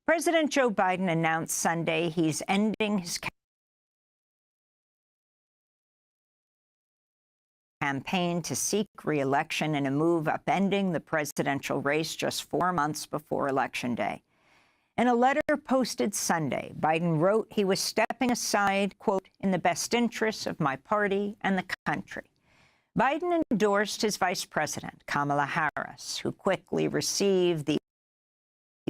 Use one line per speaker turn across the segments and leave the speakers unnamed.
President Joe Biden announced Sunday he's ending his campaign to seek re-election in a move upending the presidential race just 4 months before Election Day. In a letter posted Sunday, Biden wrote he was stepping aside, quote, in the best interests of my party and the country. Biden endorsed his vice president, Kamala Harris, who quickly received the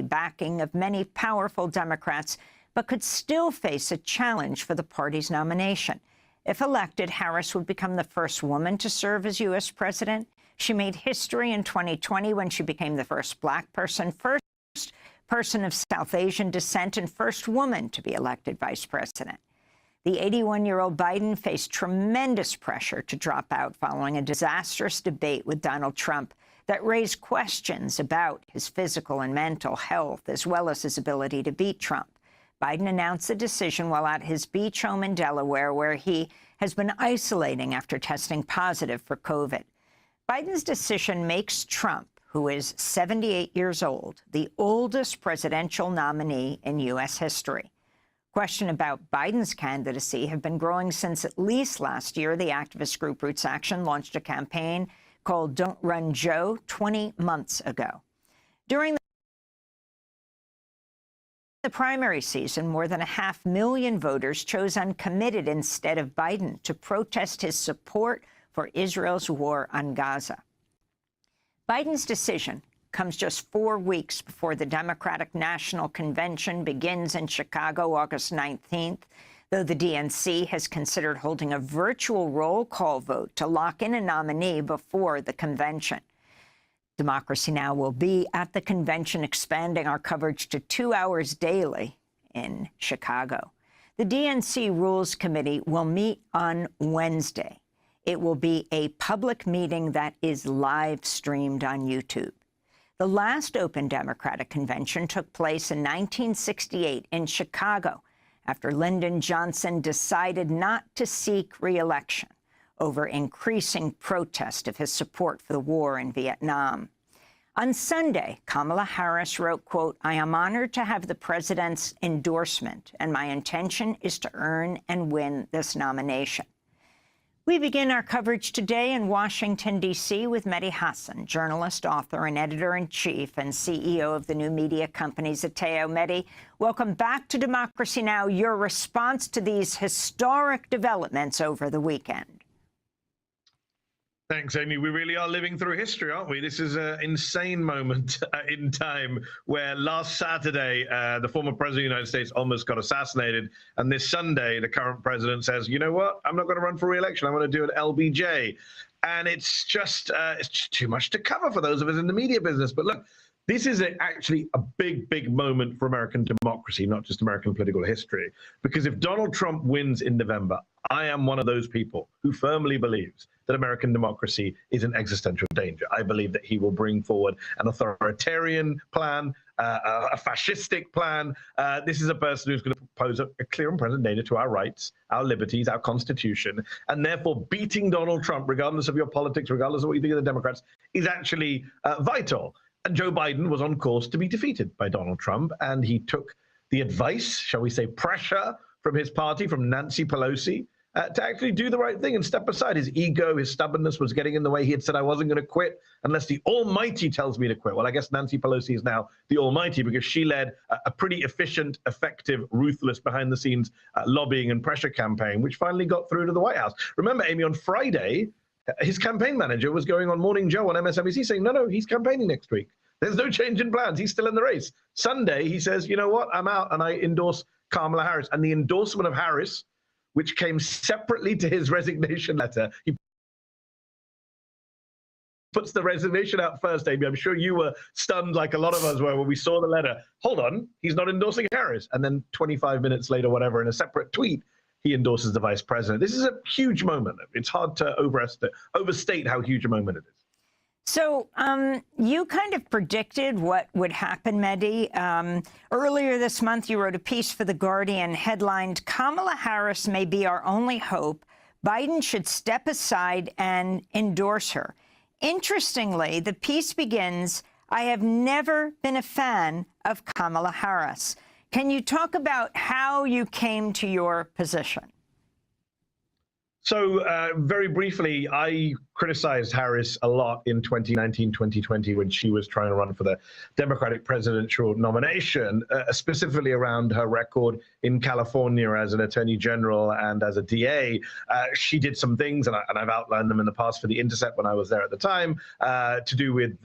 backing of many powerful Democrats, but could still face a challenge for the party's nomination. If elected, Harris would become the first woman to serve as U.S. president. She made history in 2020 when she became the first black person, first person of South Asian descent, and first woman to be elected vice president. The 81-year-old Biden faced tremendous pressure to drop out following a disastrous debate with Donald Trump that raised questions about his physical and mental health, as well as his ability to beat Trump. Biden announced the decision while at his beach home in Delaware, where he has been isolating after testing positive for COVID. Biden's decision makes Trump, who is 78 years old, the oldest presidential nominee in U.S. history. Questions about Biden's candidacy have been growing since at least last year. The activist group Roots Action launched a campaign called Don't Run Joe 20 months ago. During the primary season, more than 500,000 voters chose uncommitted instead of Biden to protest his support for Israel's war on Gaza. Biden's decision comes just 4 weeks before the Democratic National Convention begins in Chicago, August 19th, though the DNC has considered holding a virtual roll call vote to lock in a nominee before the convention. Democracy Now! Will be at the convention, expanding our coverage to 2 hours daily in Chicago. The DNC Rules Committee will meet on Wednesday. It will be a public meeting that is live streamed on YouTube. The last open Democratic convention took place in 1968 in Chicago after Lyndon Johnson decided not to seek re-election over increasing protest of his support for the war in Vietnam. On Sunday, Kamala Harris wrote, quote, I am honored to have the president's endorsement, and my intention is to earn and win this nomination. We begin our coverage today in Washington, D.C. with Mehdi Hasan, journalist, author, and editor-in-chief and CEO of the new media company Zateo. Mehdi, welcome back to Democracy Now! Your response to these historic developments over the weekend.
Thanks, Amy. We really are living through history, aren't we? This is an insane moment in time where last Saturday, the former president of the United States almost got assassinated. And this Sunday, the current president says, you know what? I'm not going to run for re-election. I'm going to do an LBJ. And it's just too much to cover for those of us in the media business. But look, this is actually a big, big moment for American democracy, not just American political history. Because if Donald Trump wins in November, I am one of those people who firmly believes that American democracy is in existential danger. I believe that he will bring forward an authoritarian plan, a fascistic plan. This is a person who's going to pose a clear and present danger to our rights, our liberties, our Constitution, and therefore beating Donald Trump, regardless of your politics, regardless of what you think of the Democrats, is actually vital. And Joe Biden was on course to be defeated by Donald Trump, and he took the advice, shall we say, pressure from his party, from Nancy Pelosi, to actually do the right thing and step aside. His ego, his stubbornness was getting in the way. He had said, I wasn't going to quit unless the Almighty tells me to quit. Well, I guess Nancy Pelosi is now the Almighty because she led a pretty efficient, effective, ruthless behind-the-scenes lobbying and pressure campaign, which finally got through to the White House. Remember, Amy, on Friday, his campaign manager was going on Morning Joe on MSNBC saying, no, he's campaigning next week. There's no change in plans. He's still in the race. Sunday, he says, you know what? I'm out and I endorse Kamala Harris. And the endorsement of Harris, which came separately to his resignation letter. He puts the resignation out first, Amy. I'm sure you were stunned like a lot of us were when we saw the letter. Hold on, he's not endorsing Harris. And then 25 minutes later, whatever, in a separate tweet, he endorses the vice president. This is a huge moment. It's hard to overstate how huge a moment it is.
So you kind of predicted what would happen, Mehdi. Earlier this month, you wrote a piece for The Guardian headlined, Kamala Harris may be our only hope. Biden should step aside and endorse her. Interestingly, the piece begins, I have never been a fan of Kamala Harris. Can you talk about how you came to your position?
So very briefly, I criticized Harris a lot in 2019, 2020, when she was trying to run for the Democratic presidential nomination, specifically around her record in California as an attorney general and as a DA. She did some things, and I've outlined them in the past for The Intercept when I was there at the time, to do with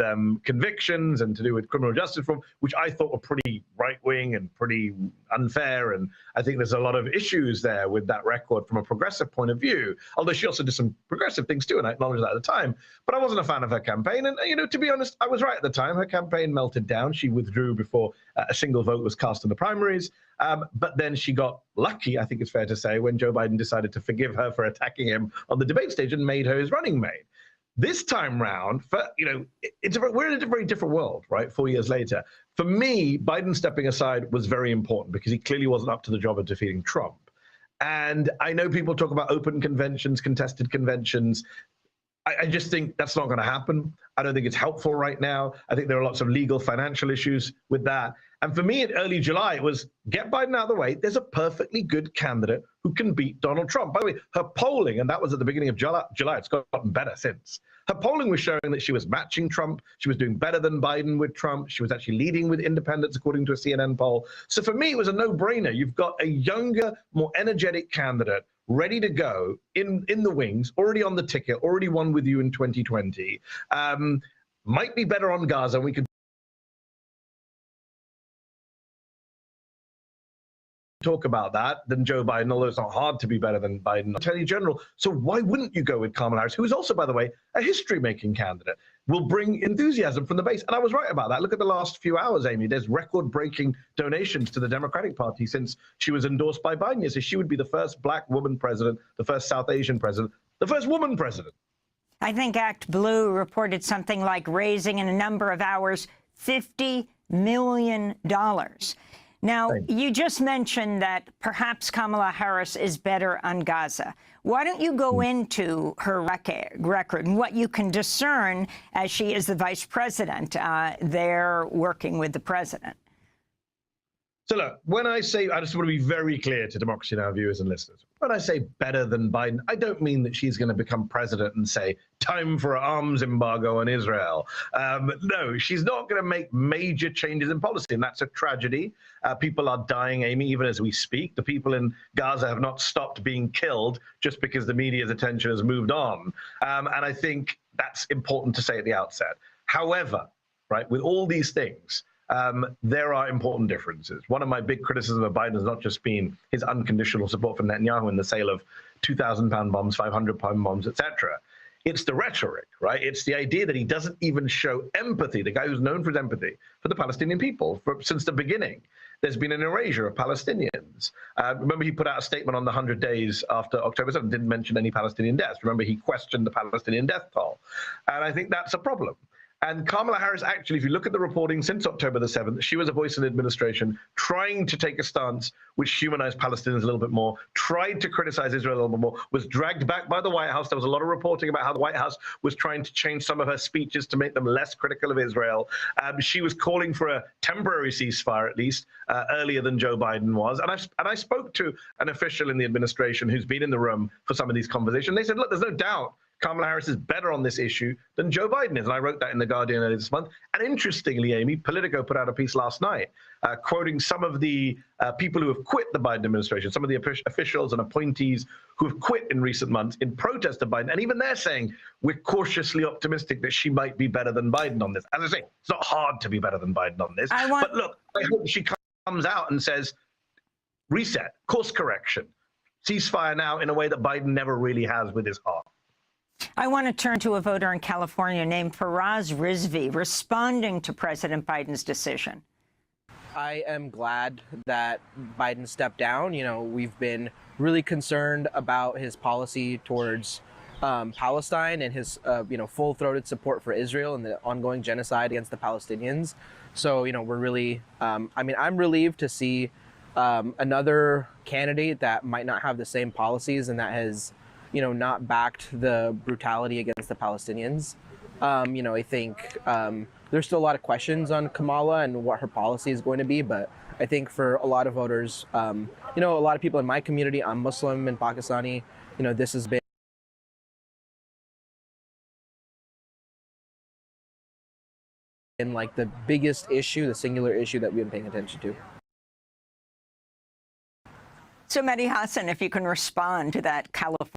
convictions and to do with criminal justice reform, which I thought were pretty right-wing and pretty unfair. And I think there's a lot of issues there with that record from a progressive point of view, although she also did some progressive things too, and I acknowledge that at the time. But I wasn't a fan of her campaign. And, you know, to be honest, I was right at the time. Her campaign melted down. She withdrew before a single vote was cast in the primaries. But then she got lucky, I think it's fair to say, when Joe Biden decided to forgive her for attacking him on the debate stage and made her his running mate. This time round, we're in a very different world, right? 4 years later. For me, Biden stepping aside was very important because he clearly wasn't up to the job of defeating Trump. And I know people talk about open conventions, contested conventions. I just think that's not going to happen. I don't think it's helpful right now. I think there are lots of legal, financial issues with that. And for me, in early July, it was get Biden out of the way. There's a perfectly good candidate who can beat Donald Trump. By the way, her polling, and that was at the beginning of July, it's gotten better since. Her polling was showing that she was matching Trump. She was doing better than Biden with Trump. She was actually leading with independents, according to a CNN poll. So for me, it was a no-brainer. You've got a younger, more energetic candidate ready to go in the wings, already on the ticket, already won with you in 2020. Might be better on Gaza. We could talk about that than Joe Biden, although it's not hard to be better than Biden, Attorney General. So why wouldn't you go with Kamala Harris, who is also, by the way, a history-making candidate, will bring enthusiasm from the base? And I was right about that. Look at the last few hours, Amy. There's record-breaking donations to the Democratic Party since she was endorsed by Biden. So she would be the first black woman president, the first South Asian president, the first woman president.
I think Act Blue reported something like raising in a number of hours $50 million. Now, you just mentioned that perhaps Kamala Harris is better on Gaza. Why don't you go into her record and what you can discern as she is the vice president there working with the president?
So look, when I say, I just want to be very clear to Democracy Now! Viewers and listeners. When I say better than Biden, I don't mean that she's going to become president and say, time for an arms embargo on Israel. No, she's not going to make major changes in policy, and that's a tragedy. People are dying, Amy, even as we speak. The people in Gaza have not stopped being killed just because the media's attention has moved on. And I think that's important to say at the outset. However, right, with all these things, there are important differences. One of my big criticisms of Biden has not just been his unconditional support for Netanyahu in the sale of 2,000-pound bombs, 500-pound bombs, etc. It's the rhetoric, right? It's the idea that he doesn't even show empathy, the guy who's known for his empathy for the Palestinian people since the beginning. There's been an erasure of Palestinians. Remember, he put out a statement on the 100 days after October 7th, didn't mention any Palestinian deaths. Remember, he questioned the Palestinian death toll. And I think that's a problem. And Kamala Harris, actually, if you look at the reporting since October the 7th, she was a voice in the administration trying to take a stance which humanized Palestinians a little bit more, tried to criticize Israel a little bit more, was dragged back by the White House. There was a lot of reporting about how the White House was trying to change some of her speeches to make them less critical of Israel. She was calling for a temporary ceasefire, at least, earlier than Joe Biden was. And I spoke to an official in the administration who's been in the room for some of these conversations. They said, look, there's no doubt Kamala Harris is better on this issue than Joe Biden is. And I wrote that in The Guardian earlier this month. And interestingly, Amy, Politico put out a piece last night quoting some of the people who have quit the Biden administration, some of the officials and appointees who have quit in recent months in protest of Biden. And even they're saying, we're cautiously optimistic that she might be better than Biden on this. As I say, it's not hard to be better than Biden on this. But look, I hope she comes out and says, reset, course correction, ceasefire now in a way that Biden never really has with his heart.
I want to turn to a voter in California named Faraz Rizvi responding to President Biden's decision.
I am glad that Biden stepped down. You know, we've been really concerned about his policy towards Palestine and his, full-throated support for Israel and the ongoing genocide against the Palestinians. So, we're really, I'm relieved to see another candidate that might not have the same policies and that has not backed the brutality against the Palestinians. I think there's still a lot of questions on Kamala and what her policy is going to be. But I think for a lot of voters, a lot of people in my community, I'm Muslim and Pakistani, this has been like the biggest issue, the singular issue that we've been paying attention to.
So, Mehdi Hasan, if you can respond to that California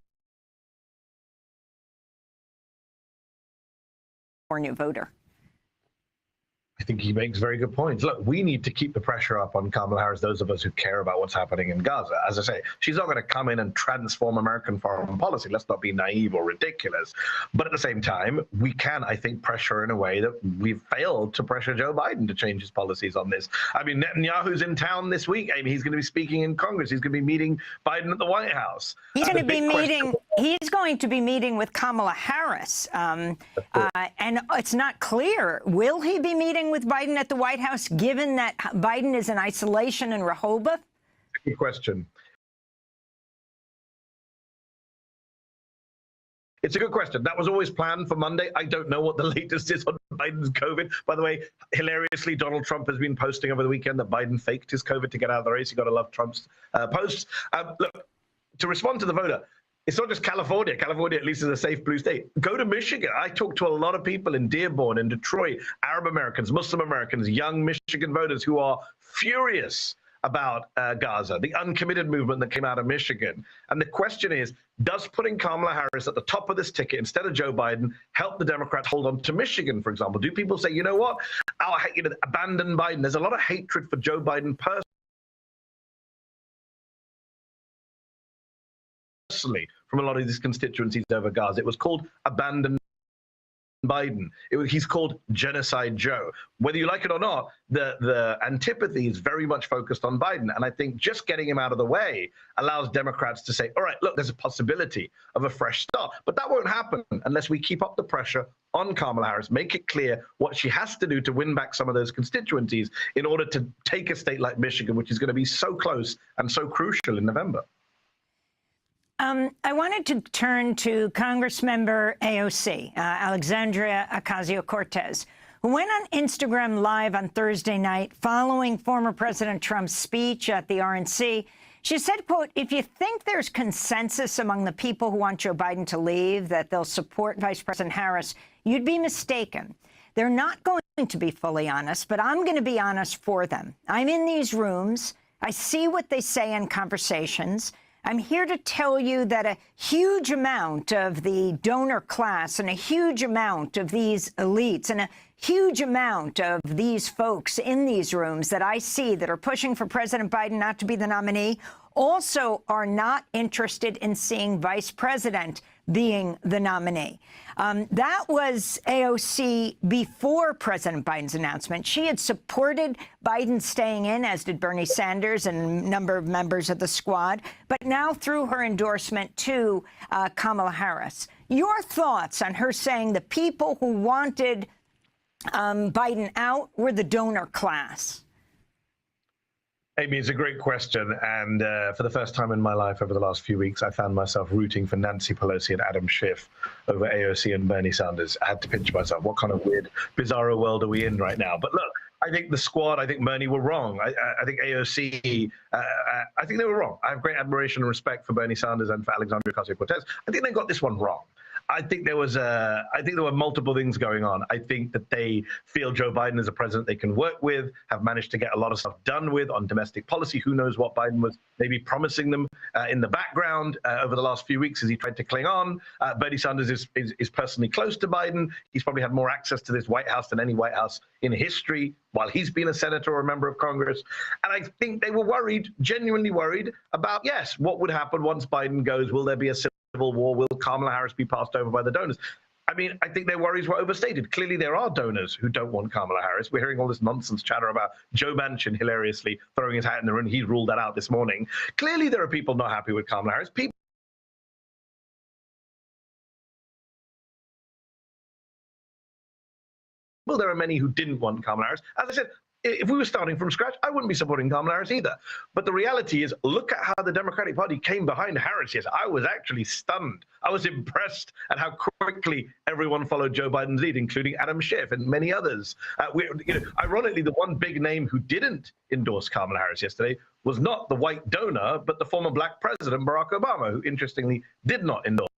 voter.
I think he makes very good points. Look, we need to keep the pressure up on Kamala Harris, those of us who care about what's happening in Gaza. As I say, she's not going to come in and transform American foreign policy. Let's not be naive or ridiculous. But at the same time, we can, I think, pressure in a way that we've failed to pressure Joe Biden to change his policies on this. I mean, Netanyahu's in town this week. I mean, he's going to be speaking in Congress. He's going to be meeting Biden at the White House.
He's going to be meeting with Kamala Harris. And it's not clear, will he be meeting with Biden at the White House, given that Biden is in isolation in Rehoboth?
Good question. It's a good question. That was always planned for Monday. I don't know what the latest is on Biden's COVID. By the way, hilariously, Donald Trump has been posting over the weekend that Biden faked his COVID to get out of the race. You got to love Trump's posts. Look, to respond to the voter, it's not just California. California, at least, is a safe blue state. Go to Michigan. I talked to a lot of people in Dearborn, in Detroit, Arab Americans, Muslim Americans, young Michigan voters who are furious about Gaza, the uncommitted movement that came out of Michigan. And the question is, does putting Kamala Harris at the top of this ticket instead of Joe Biden help the Democrats hold on to Michigan, for example? Do people say, you know what, abandon Biden? There's a lot of hatred for Joe Biden personally from a lot of these constituencies over Gaza. It was called abandon Biden. He's called Genocide Joe. Whether you like it or not, the antipathy is very much focused on Biden. And I think just getting him out of the way allows Democrats to say, all right, look, there's a possibility of a fresh start. But that won't happen unless we keep up the pressure on Kamala Harris, make it clear what she has to do to win back some of those constituencies in order to take a state like Michigan, which is going to be so close and so crucial in November.
I wanted to turn to Congressmember AOC, Alexandria Ocasio-Cortez, who went on Instagram Live on Thursday night following former President Trump's speech at the RNC. She said, quote, if you think there's consensus among the people who want Joe Biden to leave that they'll support Vice President Harris, you'd be mistaken. They're not going to be fully honest, but I'm going to be honest for them. I'm in these rooms. I see what they say in conversations. I'm here to tell you that a huge amount of the donor class and a huge amount of these elites and a huge amount of these folks in these rooms that I see that are pushing for President Biden not to be the nominee also are not interested in seeing Vice President being the nominee. That was AOC before President Biden's announcement. She had supported Biden staying in, as did Bernie Sanders and a number of members of the squad, but now through her endorsement to Kamala Harris. Your thoughts on her saying the people who wanted Biden out were the donor class?
Amy, it's a great question. And for the first time in my life over the last few weeks, I found myself rooting for Nancy Pelosi and Adam Schiff over AOC and Bernie Sanders. I had to pinch myself. What kind of weird, bizarro world are we in right now? But look, I think the squad, I think Bernie were wrong. I think AOC, I think they were wrong. I have great admiration and respect for Bernie Sanders and for Alexandria Ocasio-Cortez. I think they got this one wrong. I think there were multiple things going on. I think that they feel Joe Biden is a president they can work with, have managed to get a lot of stuff done with on domestic policy. Who knows what Biden was maybe promising them in the background over the last few weeks as he tried to cling on. Bernie Sanders is personally close to Biden. He's probably had more access to this White House than any White House in history while he's been a senator or a member of Congress. And I think they were worried, genuinely worried about, yes, what would happen once Biden goes? Will there be a civil war? Will Kamala Harris be passed over by the donors? I mean, I think their worries were overstated. Clearly, there are donors who don't want Kamala Harris. We're hearing all this nonsense chatter about Joe Manchin hilariously throwing his hat in the ring. He ruled that out this morning. Clearly, there are people not happy with Kamala Harris. Well, there are many who didn't want Kamala Harris. As I said, if we were starting from scratch, I wouldn't be supporting Kamala Harris either. But the reality is, look at how the Democratic Party came behind Harris. Yes, I was actually stunned. I was impressed at how quickly everyone followed Joe Biden's lead, including Adam Schiff and many others. Ironically, the one big name who didn't endorse Kamala Harris yesterday was not the white donor, but the former black president, Barack Obama, who interestingly did not endorse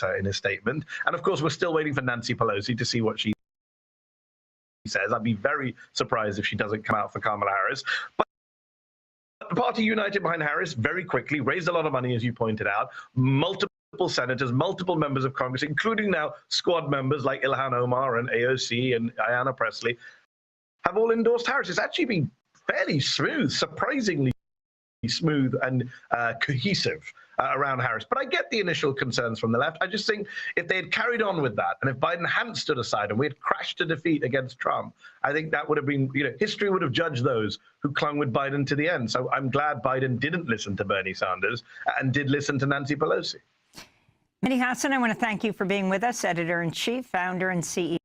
her in his statement. And of course, we're still waiting for Nancy Pelosi to see what she says. I'd be very surprised if she doesn't come out for Kamala Harris. But the party united behind Harris very quickly, raised a lot of money, as you pointed out, multiple senators, multiple members of Congress, including now squad members like Ilhan Omar and AOC and Ayanna Pressley, have all endorsed Harris. It's actually been fairly smooth, surprisingly smooth and cohesive around Harris. But I get the initial concerns from the left. I just think if they had carried on with that, and if Biden hadn't stood aside and we had crashed to defeat against Trump, I think that would have been, history would have judged those who clung with Biden to the end. So I'm glad Biden didn't listen to Bernie Sanders and did listen to Nancy Pelosi.
Mehdi Hasan, I want to thank you for being with us, Editor-in-Chief, Founder and CEO